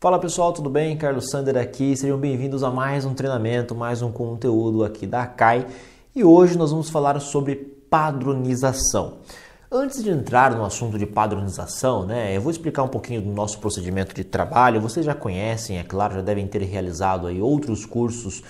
Fala pessoal, tudo bem? Carlos Sander aqui, sejam bem-vindos a mais um treinamento, mais um conteúdo aqui da Akai e hoje nós vamos falar sobre padronização. Antes de entrar no assunto de padronização, eu vou explicar um pouquinho do nosso procedimento de trabalho. Vocês já conhecem, é claro, já devem ter realizado aí outros cursos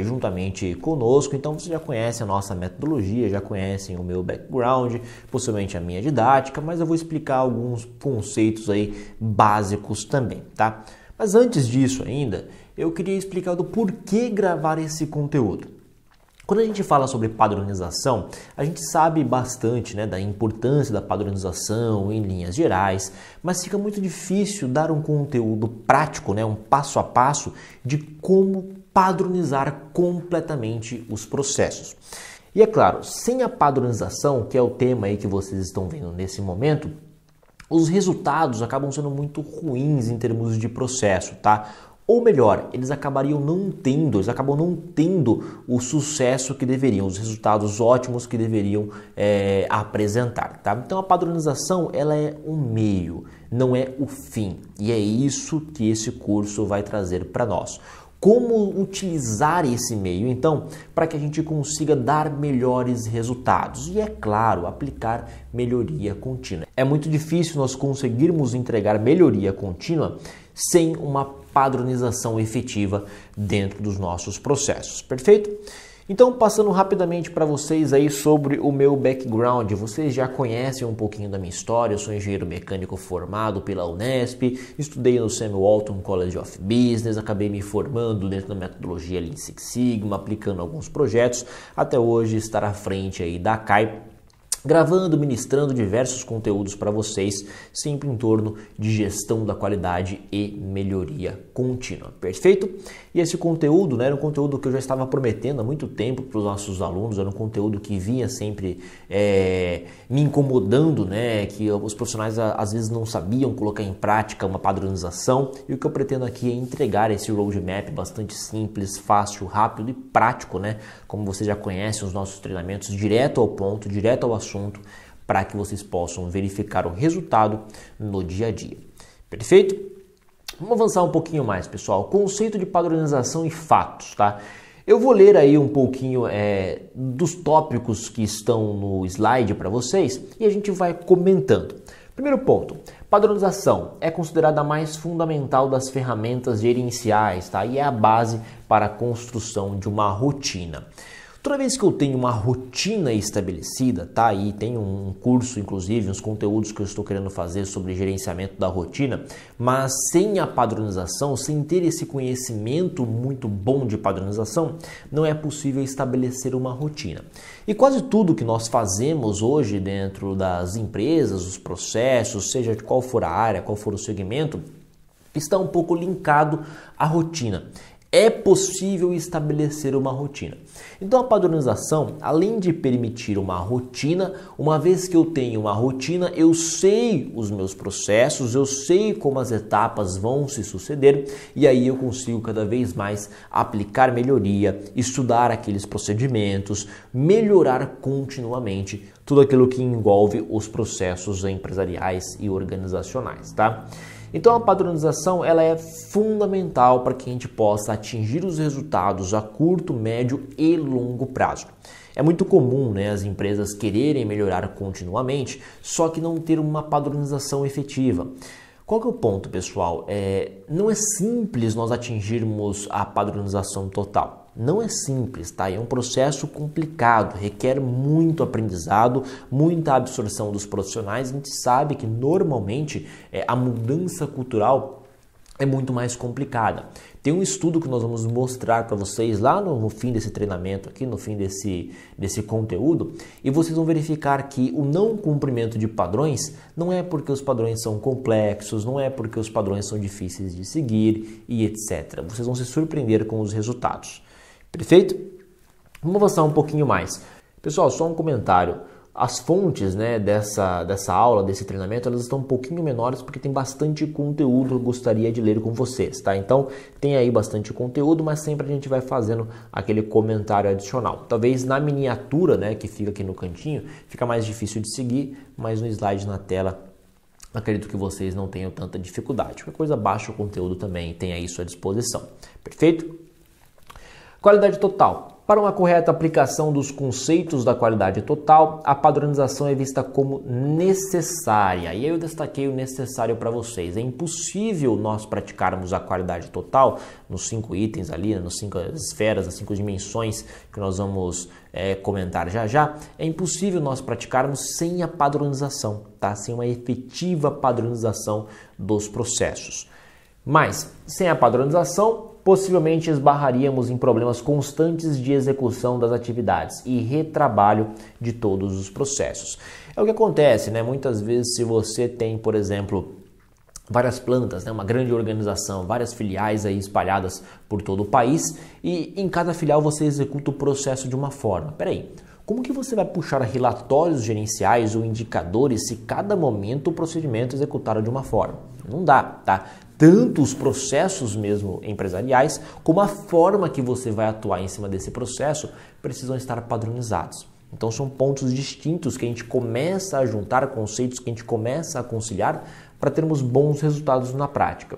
juntamente conosco, então vocês já conhecem a nossa metodologia, já conhecem o meu background, possivelmente a minha didática, mas eu vou explicar alguns conceitos aí básicos também, tá? Mas antes disso ainda, eu queria explicar do porquê gravar esse conteúdo. Quando a gente fala sobre padronização, a gente sabe bastante da importância da padronização em linhas gerais, mas fica muito difícil dar um conteúdo prático, um passo a passo de como padronizar completamente os processos. E é claro, sem a padronização, que é o tema aí que vocês estão vendo nesse momento, os resultados acabam sendo muito ruins em termos de processo, tá? Ou melhor, eles acabam não tendo o sucesso que deveriam, os resultados ótimos que deveriam apresentar, tá? Então a padronização ela é um meio, não é o fim. E é isso que esse curso vai trazer para nós. Como utilizar esse meio, então, para que a gente consiga dar melhores resultados e, é claro, aplicar melhoria contínua. É muito difícil nós conseguirmos entregar melhoria contínua sem uma padronização efetiva dentro dos nossos processos, perfeito? Então, passando rapidamente para vocês aí sobre o meu background, vocês já conhecem um pouquinho da minha história, eu sou engenheiro mecânico formado pela Unesp, estudei no Sam Walton College of Business, acabei me formando dentro da metodologia Lean Six Sigma, aplicando alguns projetos, até hoje estar à frente aí da Akai, gravando, ministrando diversos conteúdos para vocês, sempre em torno de gestão da qualidade e melhoria contínua, perfeito? E esse conteúdo, era um conteúdo que eu já estava prometendo há muito tempo para os nossos alunos, era um conteúdo que vinha sempre me incomodando, que os profissionais às vezes não sabiam colocar em prática uma padronização, e o que eu pretendo aqui é entregar esse roadmap bastante simples, fácil, rápido e prático, como você já conhece os nossos treinamentos, direto ao ponto, direto ao assunto, para que vocês possam verificar o resultado no dia a dia. Perfeito? Vamos avançar um pouquinho mais, pessoal. Conceito de padronização e fatos, tá? Eu vou ler aí um pouquinho dos tópicos que estão no slide para vocês e a gente vai comentando. Primeiro ponto, padronização é considerada a mais fundamental das ferramentas gerenciais, tá? E é a base para a construção de uma rotina. Toda vez que eu tenho uma rotina estabelecida, tá? E tem um curso, inclusive, uns conteúdos que eu estou querendo fazer sobre gerenciamento da rotina, mas sem a padronização, sem ter esse conhecimento muito bom de padronização, não é possível estabelecer uma rotina. E quase tudo que nós fazemos hoje dentro das empresas, os processos, seja de qual for a área, qual for o segmento, está um pouco linkado à rotina. É possível estabelecer uma rotina. Então a padronização, além de permitir uma rotina, uma vez que eu tenho uma rotina, eu sei os meus processos, eu sei como as etapas vão se suceder e aí eu consigo cada vez mais aplicar melhoria, estudar aqueles procedimentos, melhorar continuamente tudo aquilo que envolve os processos empresariais e organizacionais, tá? Então a padronização ela é fundamental para que a gente possa atingir os resultados a curto, médio e longo prazo. É muito comum as empresas quererem melhorar continuamente, só que não ter uma padronização efetiva. Qual que é o ponto, pessoal? Não é simples nós atingirmos a padronização total. Não é simples, tá? É um processo complicado, requer muito aprendizado, muita absorção dos profissionais. A gente sabe que normalmente a mudança cultural é muito mais complicada. Tem um estudo que nós vamos mostrar para vocês lá no fim desse treinamento aqui, no fim desse conteúdo, e vocês vão verificar que o não cumprimento de padrões não é porque os padrões são complexos, não é porque os padrões são difíceis de seguir e etc. Vocês vão se surpreender com os resultados. Perfeito? Vamos avançar um pouquinho mais. Pessoal, só um comentário. As fontes dessa aula, desse treinamento, elas estão um pouquinho menores porque tem bastante conteúdo que eu gostaria de ler com vocês, tá? Então tem aí bastante conteúdo, mas sempre a gente vai fazendo aquele comentário adicional. Talvez na miniatura, que fica aqui no cantinho, fica mais difícil de seguir, mas no slide na tela acredito que vocês não tenham tanta dificuldade. Qualquer coisa, baixa o conteúdo também, tenha isso à disposição. Perfeito? Qualidade total. Para uma correta aplicação dos conceitos da qualidade total, a padronização é vista como necessária. E aí eu destaquei o necessário para vocês. É impossível nós praticarmos a qualidade total nos 5 itens ali, nas 5 esferas, as 5 dimensões que nós vamos comentar já já. É impossível nós praticarmos sem a padronização, tá? Sem uma efetiva padronização dos processos. Mas, sem a padronização, possivelmente esbarraríamos em problemas constantes de execução das atividades e retrabalho de todos os processos. É o que acontece, né? Muitas vezes, se você tem, por exemplo, várias plantas, né? Uma grande organização, várias filiais aí espalhadas por todo o país e em cada filial você executa o processo de uma forma. Peraí, como que você vai puxar relatórios gerenciais ou indicadores se cada momento o procedimento é executado de uma forma? Não dá, tá? Tanto os processos mesmo empresariais, como a forma que você vai atuar em cima desse processo precisam estar padronizados. Então são pontos distintos que a gente começa a juntar, conceitos que a gente começa a conciliar para termos bons resultados na prática.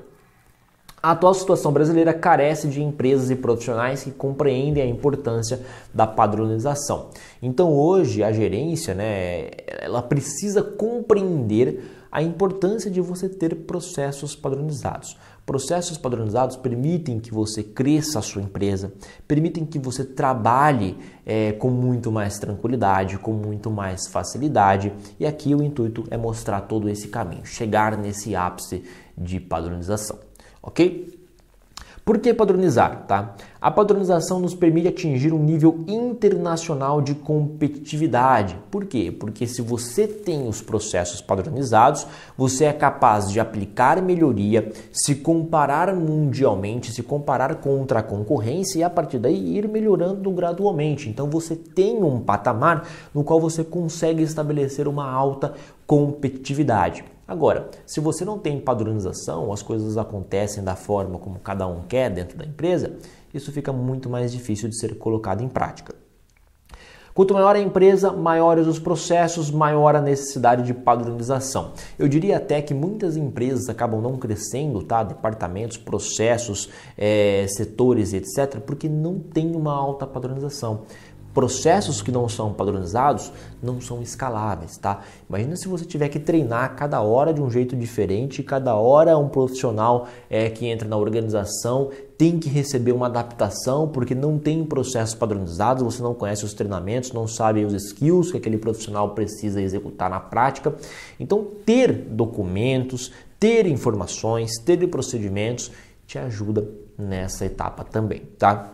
A atual situação brasileira carece de empresas e profissionais que compreendem a importância da padronização. Então hoje a gerência, né, ela precisa compreender a importância de você ter processos padronizados. Processos padronizados permitem que você cresça a sua empresa, permitem que você trabalhe com muito mais tranquilidade, com muito mais facilidade. E aqui o intuito é mostrar todo esse caminho, chegar nesse ápice de padronização. Ok? Por que padronizar? Tá? A padronização nos permite atingir um nível internacional de competitividade. Por quê? Porque se você tem os processos padronizados, você é capaz de aplicar melhoria, se comparar mundialmente, se comparar contra a concorrência e a partir daí ir melhorando gradualmente. Então você tem um patamar no qual você consegue estabelecer uma alta competitividade. Agora, se você não tem padronização, as coisas acontecem da forma como cada um quer dentro da empresa, isso fica muito mais difícil de ser colocado em prática. Quanto maior a empresa, maiores os processos, maior a necessidade de padronização. Eu diria até que muitas empresas acabam não crescendo, tá? Departamentos, processos, setores, etc., porque não tem uma alta padronização. Processos que não são padronizados não são escaláveis, tá? Imagina se você tiver que treinar cada hora de um jeito diferente, cada hora um profissional que entra na organização tem que receber uma adaptação porque não tem processos padronizados, você não conhece os treinamentos, não sabe os skills que aquele profissional precisa executar na prática. Então, ter documentos, ter informações, ter procedimentos te ajuda nessa etapa também, tá?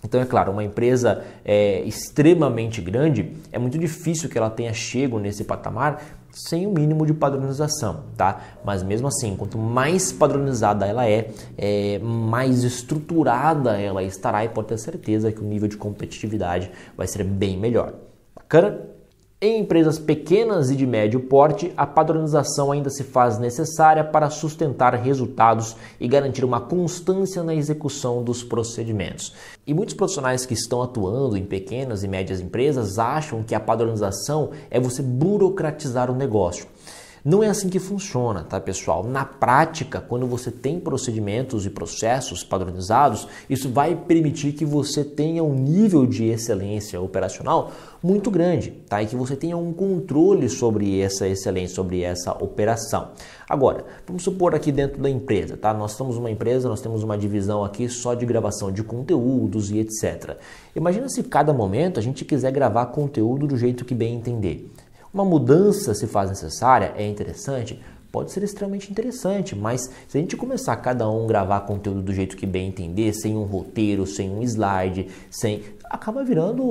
Então, é claro, uma empresa extremamente grande, é muito difícil que ela tenha chego nesse patamar sem o mínimo de padronização, tá? Mas mesmo assim, quanto mais padronizada ela mais estruturada ela estará e pode ter certeza que o nível de competitividade vai ser bem melhor. Bacana? Em empresas pequenas e de médio porte, a padronização ainda se faz necessária para sustentar resultados e garantir uma constância na execução dos procedimentos. E muitos profissionais que estão atuando em pequenas e médias empresas acham que a padronização é você burocratizar o negócio. Não é assim que funciona, tá, pessoal? Na prática, quando você tem procedimentos e processos padronizados, isso vai permitir que você tenha um nível de excelência operacional muito grande, tá? E que você tenha um controle sobre essa excelência, sobre essa operação. Agora, vamos supor aqui dentro da empresa, tá? Nós somos uma empresa, nós temos uma divisão aqui só de gravação de conteúdos e etc. Imagina se cada momento a gente quiser gravar conteúdo do jeito que bem entender. Uma mudança se faz necessária, é interessante, pode ser extremamente interessante, mas se a gente começar cada um gravar conteúdo do jeito que bem entender, sem um roteiro, sem um slide, acaba virando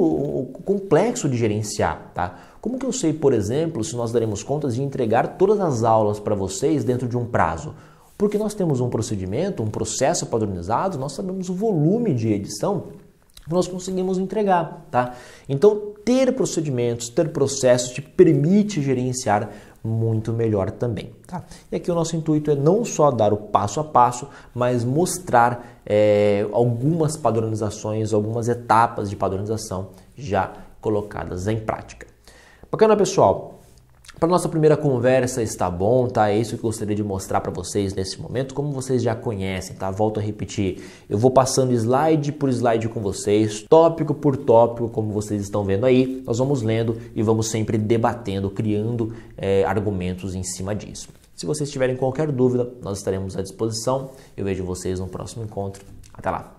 complexo de gerenciar, tá? Como que eu sei, por exemplo, se nós daremos contas de entregar todas as aulas para vocês dentro de um prazo? Porque nós temos um procedimento, um processo padronizado, nós sabemos o volume de edição que nós conseguimos entregar, tá? Então, ter procedimentos, ter processos te permite gerenciar muito melhor também, tá? E aqui o nosso intuito é não só dar o passo a passo, mas mostrar algumas padronizações, algumas etapas de padronização já colocadas em prática. Bacana, pessoal? Para nossa primeira conversa está bom, tá? É isso que eu gostaria de mostrar para vocês nesse momento, como vocês já conhecem, tá? Volto a repetir, eu vou passando slide por slide com vocês, tópico por tópico, como vocês estão vendo aí, nós vamos lendo e vamos sempre debatendo, criando argumentos em cima disso. Se vocês tiverem qualquer dúvida, nós estaremos à disposição. Eu vejo vocês no próximo encontro. Até lá!